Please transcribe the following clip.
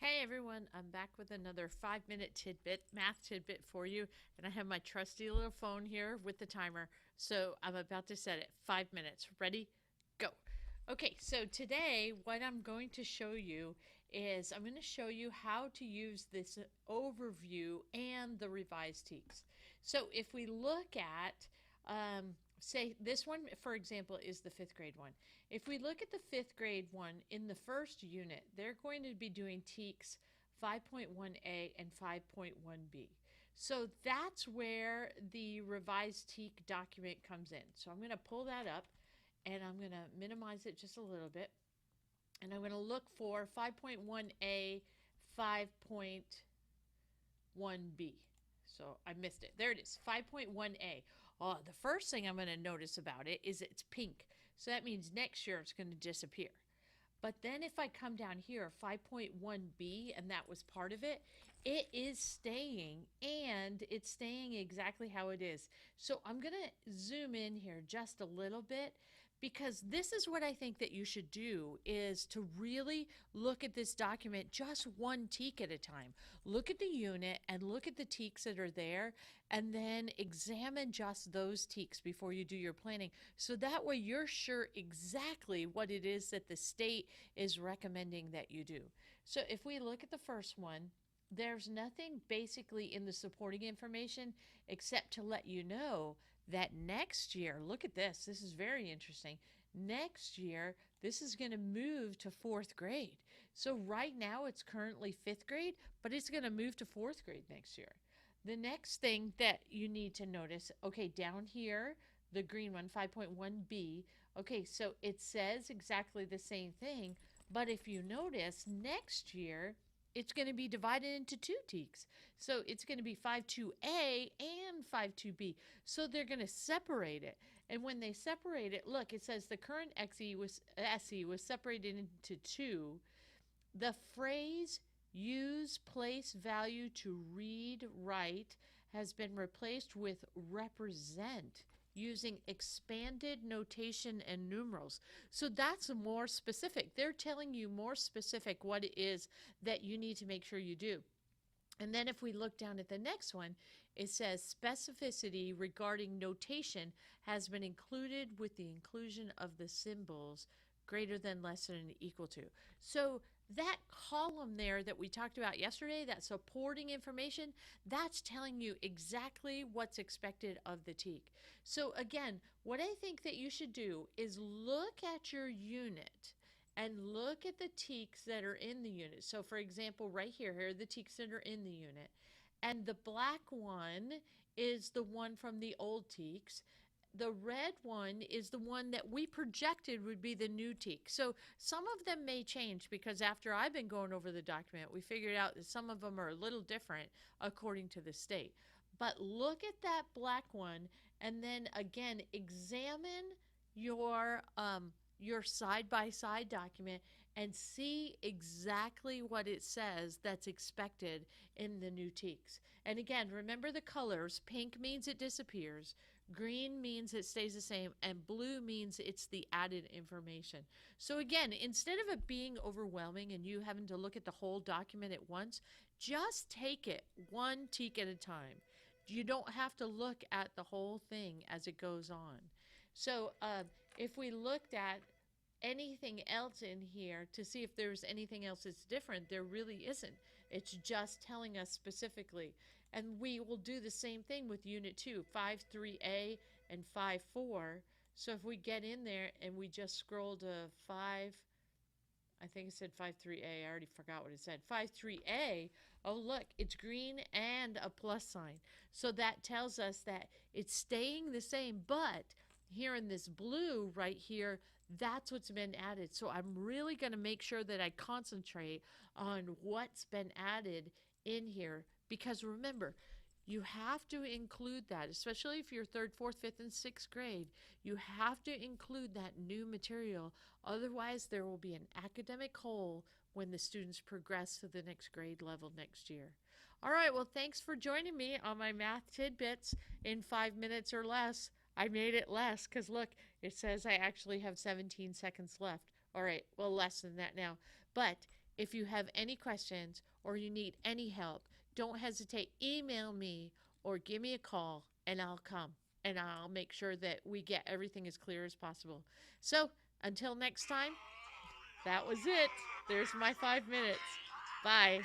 Hey everyone, I'm back with another 5 minute tidbit, math tidbit for you. And I have my trusty little phone here with the timer. So I'm about to set it 5 minutes. Ready? Go. Okay, so today what I'm going to show you is I'm going to show you how to use this overview and the revised TEKS. So if we look at, say, this one, for example, is the fifth grade one. If we look at the fifth grade one in the first unit, they're going to be doing TEKS 5.1a and 5.1b. So that's where the revised TEK document comes in. So I'm going to pull that up and I'm going to minimize it just a little bit. And I'm going to look for 5.1a, 5.1b. So I missed it. There it is, 5.1a. Oh, the first thing I'm going to notice about it is it's pink. So that means next year it's going to disappear. But then if I come down here, 5.1b, and that was part of it, it is staying, and it's staying exactly how it is. So I'm going to zoom in here just a little bit, because this is what I think that you should do, is to really look at this document just one TEK at a time. Look at the unit and look at the TEKs that are there, and then examine just those TEKs before you do your planning. So that way you're sure exactly what it is that the state is recommending that you do. So if we look at the first one, there's nothing basically in the supporting information except to let you know that next year, look at this, this is very interesting. Next year, this is going to move to fourth grade. So right now it's currently fifth grade, but it's going to move to fourth grade next year. The next thing that you need to notice, okay, down here, the green one, 5.1b, okay, so it says exactly the same thing, but if you notice, next year, it's going to be divided into two TEKs. So it's going to be 52A and 52B. So they're going to separate it. And when they separate it, look, it says the current SE was separated into two. The phrase use place value to read write has been replaced with represent using expanded notation and numerals. So that's more specific. They're telling you more specific what it is that you need to make sure you do. And then if we look down at the next one, it says specificity regarding notation has been included with the inclusion of the symbols greater than, less than, equal to. So that column there that we talked about yesterday, that supporting information, that's telling you exactly what's expected of the TEK. So again, what I think that you should do is look at your unit and look at the TEKs that are in the unit. So for example, right here are the TEKs that are in the unit. And the black one is the one from the old TEKs. The red one is the one that we projected would be the new TEK. So some of them may change, because after I've been going over the document, we figured out that some of them are a little different according to the state. But look at that black one, and then again, examine your side-by-side document and see exactly what it says that's expected in the new TEKs. And again, remember the colors. Pink means it disappears, green means it stays the same, and blue means it's the added information. So again, instead of it being overwhelming and you having to look at the whole document at once, just take it one TEK at a time. You don't have to look at the whole thing as it goes on. So if we looked at anything else in here to see if there's anything else that's different, there really isn't. It's just telling us specifically. And we will do the same thing with Unit 2, 5.3a and 5.4. So if we get in there and we just scroll to 5, I think it said 5.3a, I already forgot what it said. 5.3a, oh look, it's green and a plus sign. So that tells us that it's staying the same, but here in this blue right here, that's what's been added. So I'm really going to make sure that I concentrate on what's been added in here, because remember, you have to include that, especially if you're third, fourth, fifth, and sixth grade. You have to include that new material. Otherwise, there will be an academic hole when the students progress to the next grade level next year. All right, well, thanks for joining me on my math tidbits in 5 minutes or less. I made it less because look, it says I actually have 17 seconds left. All right, well, less than that now. But If you have any questions or you need any help, don't hesitate. Email me or give me a call and I'll come and I'll make sure that we get everything as clear as possible. So until next time, that was it. There's my 5 minutes. Bye.